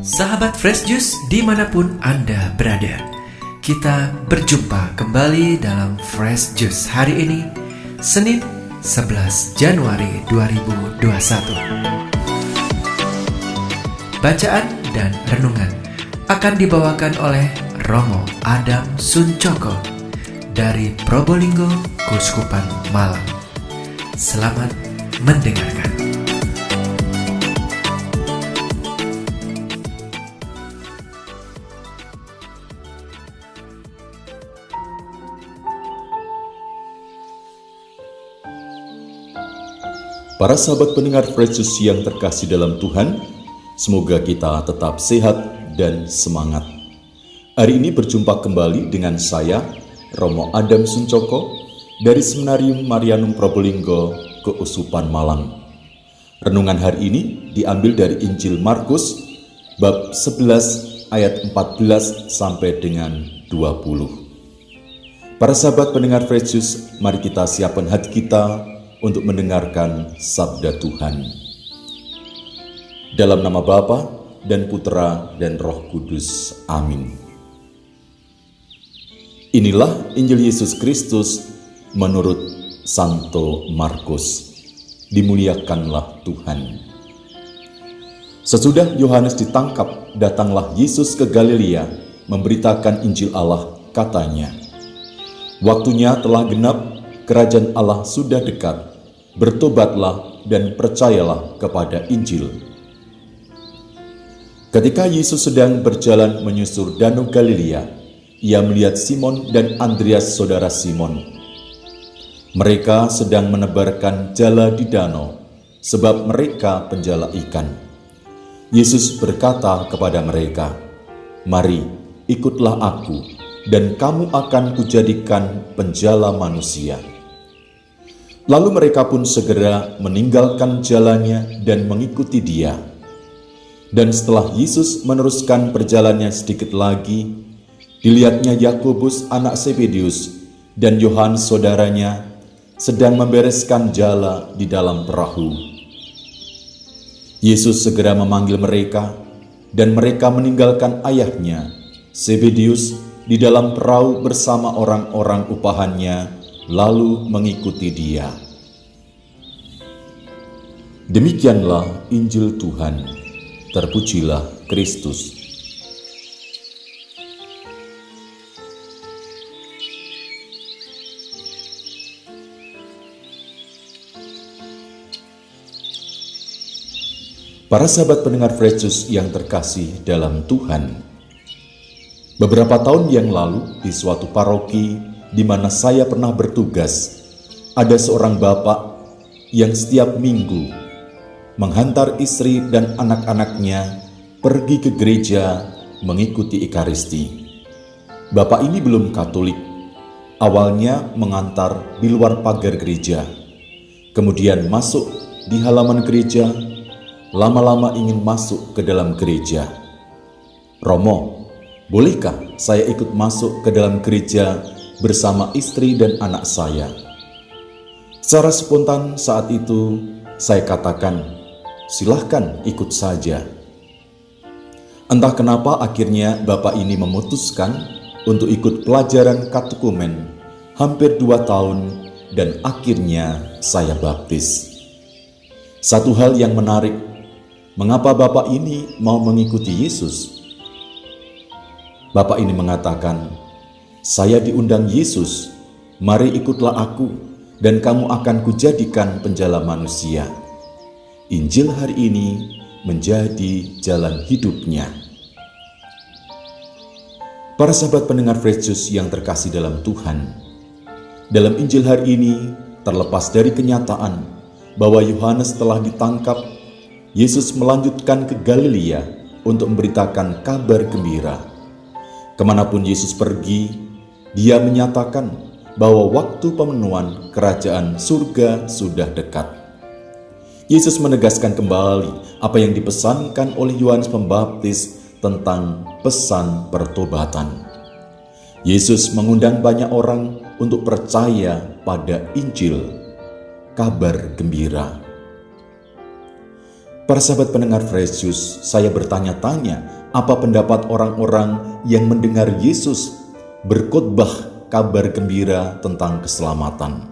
Sahabat Fresh Juice dimanapun Anda berada, kita berjumpa kembali dalam Fresh Juice hari ini, Senin 11 Januari 2021. Bacaan dan renungan akan dibawakan oleh Romo Adam Suncoko dari Probolinggo, Keuskupan Malang. Selamat mendengarkan. Para sahabat pendengar Fresh Juice yang terkasih dalam Tuhan, semoga kita tetap sehat dan semangat. Hari ini berjumpa kembali dengan saya, Romo Adam Suncoko, dari Seminarium Marianum Probolinggo, Keuskupan Malang. Renungan hari ini diambil dari Injil Markus, bab 11 ayat 14 sampai dengan 20. Para sahabat pendengar Fresh Juice, mari kita siapkan hati kita untuk mendengarkan sabda Tuhan. Dalam nama Bapa dan Putera dan Roh Kudus. Amin. Inilah Injil Yesus Kristus menurut Santo Markus. Dimuliakanlah Tuhan. Sesudah Yohanes ditangkap, datanglah Yesus ke Galilea memberitakan Injil Allah, katanya, "Waktunya telah genap, kerajaan Allah sudah dekat. Bertobatlah dan percayalah kepada Injil." Ketika Yesus sedang berjalan menyusur Danau Galilea, ia melihat Simon dan Andreas saudara Simon. Mereka sedang menebarkan jala di danau, sebab mereka penjala ikan. Yesus berkata kepada mereka, "Mari, ikutlah aku, dan kamu akan kujadikan penjala manusia." Lalu mereka pun segera meninggalkan jalannya dan mengikuti Dia. Dan setelah Yesus meneruskan perjalanannya sedikit lagi, dilihatnya Yakobus anak Zebedius dan Yohanes saudaranya sedang membereskan jala di dalam perahu. Yesus segera memanggil mereka, dan mereka meninggalkan ayahnya, Zebedius, di dalam perahu bersama orang-orang upahannya, lalu mengikuti Dia. Demikianlah Injil Tuhan. Terpujilah Kristus. Para sahabat pendengar Fresh Juice yang terkasih dalam Tuhan, beberapa tahun yang lalu di suatu paroki di mana saya pernah bertugas, ada seorang bapak yang setiap minggu menghantar istri dan anak-anaknya pergi ke gereja mengikuti Ekaristi. Bapak ini belum Katolik. Awalnya mengantar di luar pagar gereja, kemudian masuk di halaman gereja, lama-lama ingin masuk ke dalam gereja. "Romo, bolehkah saya ikut masuk ke dalam gereja bersama istri dan anak saya?" Secara spontan saat itu saya katakan, "Silahkan ikut saja." Entah kenapa akhirnya bapak ini memutuskan untuk ikut pelajaran katekumen hampir 2 tahun, dan akhirnya saya baptis. Satu hal yang menarik, mengapa bapak ini mau mengikuti Yesus? Bapak ini mengatakan, "Saya diundang Yesus, mari ikutlah aku, dan kamu akan kujadikan penjala manusia." Injil hari ini menjadi jalan hidupnya. Para sahabat pendengar Fresh Juice yang terkasih dalam Tuhan, dalam Injil hari ini, terlepas dari kenyataan bahwa Yohanes telah ditangkap, Yesus melanjutkan ke Galilea untuk memberitakan kabar gembira. Kemanapun Yesus pergi, Dia menyatakan bahwa waktu pemenuhan kerajaan surga sudah dekat. Yesus menegaskan kembali apa yang dipesankan oleh Yohanes Pembaptis tentang pesan pertobatan. Yesus mengundang banyak orang untuk percaya pada Injil, kabar gembira. Para sahabat pendengar Fresh Juice, saya bertanya-tanya apa pendapat orang-orang yang mendengar Yesus berkhotbah kabar gembira tentang keselamatan.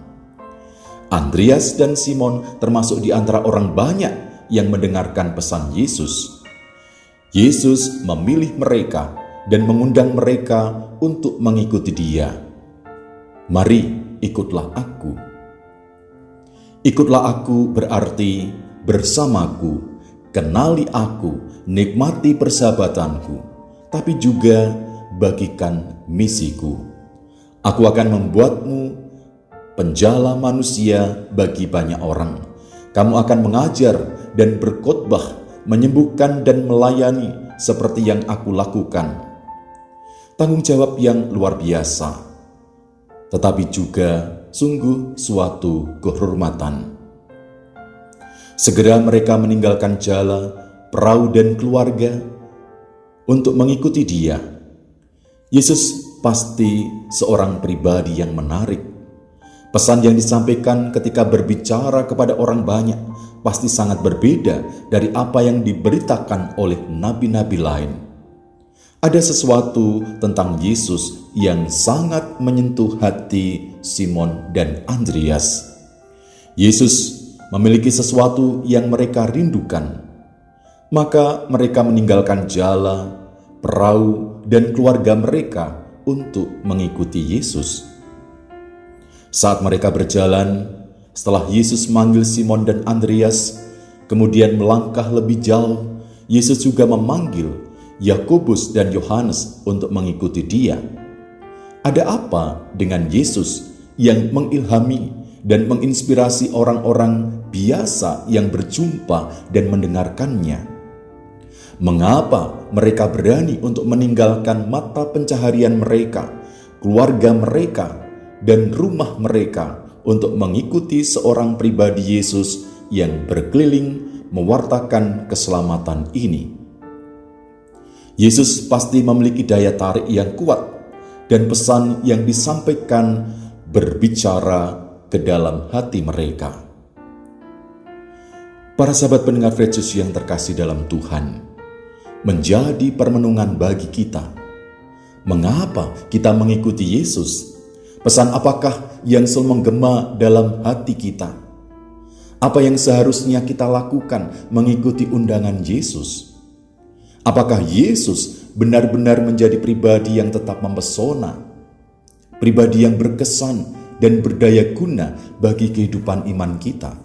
Andreas dan Simon termasuk di antara orang banyak yang mendengarkan pesan Yesus. Yesus memilih mereka dan mengundang mereka untuk mengikuti Dia. Mari, ikutlah aku. Ikutlah aku berarti bersamaku, kenali aku, nikmati persahabatanku, tapi juga bagikan misiku. Aku akan membuatmu penjala manusia bagi banyak orang. Kamu akan mengajar dan berkhotbah, menyembuhkan dan melayani seperti yang aku lakukan. Tanggung jawab yang luar biasa, tetapi juga sungguh suatu kehormatan. Segera mereka meninggalkan jala, perahu dan keluarga untuk mengikuti Dia. Yesus pasti seorang pribadi yang menarik. Pesan yang disampaikan ketika berbicara kepada orang banyak pasti sangat berbeda dari apa yang diberitakan oleh nabi-nabi lain. Ada sesuatu tentang Yesus yang sangat menyentuh hati Simon dan Andreas. Yesus memiliki sesuatu yang mereka rindukan. Maka mereka meninggalkan jala, perahu, dan keluarga mereka untuk mengikuti Yesus. Saat mereka berjalan, setelah Yesus manggil Simon dan Andreas, kemudian melangkah lebih jauh, Yesus juga memanggil Yakobus dan Yohanes untuk mengikuti Dia. Ada apa dengan Yesus yang mengilhami dan menginspirasi orang-orang biasa yang berjumpa dan mendengarkannya? Mengapa mereka berani untuk meninggalkan mata pencaharian mereka, keluarga mereka, dan rumah mereka untuk mengikuti seorang pribadi Yesus yang berkeliling mewartakan keselamatan ini? Yesus pasti memiliki daya tarik yang kuat dan pesan yang disampaikan berbicara ke dalam hati mereka. Para sahabat pendengar Fresh Juice yang terkasih dalam Tuhan, menjadi permenungan bagi kita. Mengapa kita mengikuti Yesus? Pesan apakah yang selalu menggema dalam hati kita? Apa yang seharusnya kita lakukan mengikuti undangan Yesus? Apakah Yesus benar-benar menjadi pribadi yang tetap mempesona? Pribadi yang berkesan dan berdaya guna bagi kehidupan iman kita?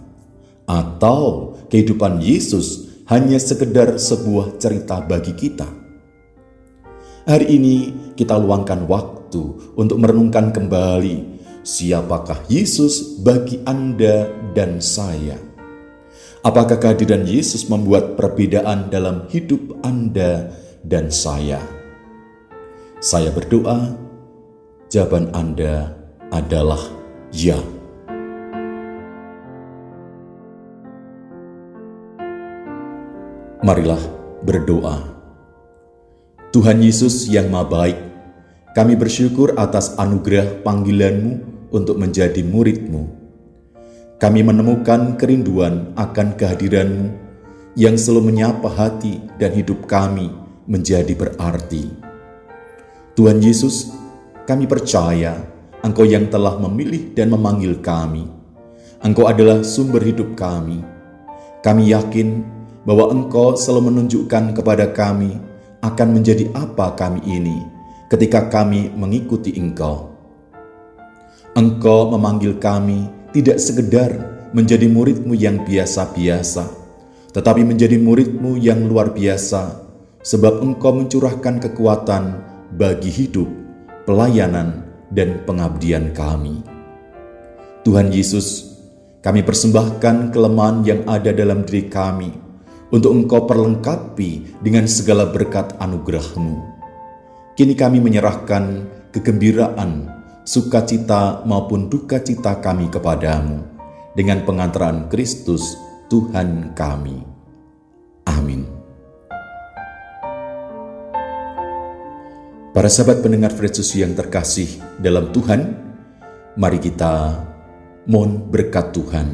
Atau kehidupan Yesus hanya sekedar sebuah cerita bagi kita? Hari ini kita luangkan waktu untuk merenungkan kembali siapakah Yesus bagi Anda dan saya. Apakah kehadiran Yesus membuat perbedaan dalam hidup Anda dan saya? Saya berdoa, jawaban Anda adalah ya. Marilah berdoa. Tuhan Yesus yang Maha Baik, kami bersyukur atas anugerah panggilan-Mu untuk menjadi murid-Mu. Kami menemukan kerinduan akan kehadiran-Mu yang selalu menyapa hati dan hidup kami menjadi berarti. Tuhan Yesus, kami percaya Engkau yang telah memilih dan memanggil kami. Engkau adalah sumber hidup kami. Kami yakin bahwa Engkau selalu menunjukkan kepada kami akan menjadi apa kami ini ketika kami mengikuti Engkau. Engkau memanggil kami tidak sekedar menjadi murid-Mu yang biasa-biasa, tetapi menjadi murid-Mu yang luar biasa, sebab Engkau mencurahkan kekuatan bagi hidup, pelayanan, dan pengabdian kami. Tuhan Yesus, kami persembahkan kelemahan yang ada dalam diri kami, untuk Engkau perlengkapi dengan segala berkat anugerah-Mu. Kini kami menyerahkan kegembiraan, sukacita maupun duka cita kami kepadamu, dengan pengantaran Kristus Tuhan kami. Amin. Para sahabat pendengar Fresh Juice yang terkasih dalam Tuhan, mari kita mohon berkat Tuhan.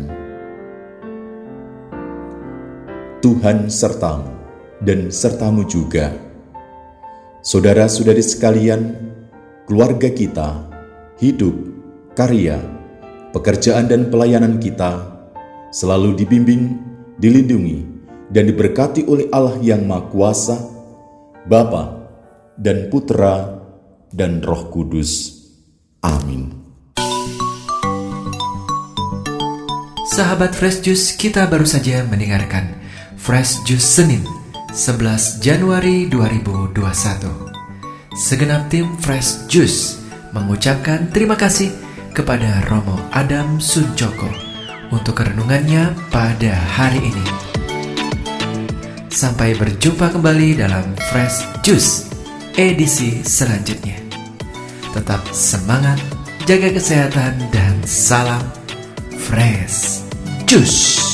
Tuhan sertamu dan sertamu juga. Saudara-saudari sekalian, keluarga kita, hidup, karya, pekerjaan dan pelayanan kita selalu dibimbing, dilindungi, dan diberkati oleh Allah yang Maha Kuasa, Bapa dan Putra dan Roh Kudus. Amin. Sahabat Fresh Juice, kita baru saja mendengarkan Fresh Juice Senin 11 Januari 2021. Segenap tim Fresh Juice mengucapkan terima kasih kepada Romo Adam Suncoko untuk renungannya pada hari ini. Sampai berjumpa kembali dalam Fresh Juice edisi selanjutnya. Tetap semangat, jaga kesehatan, dan salam Fresh Juice.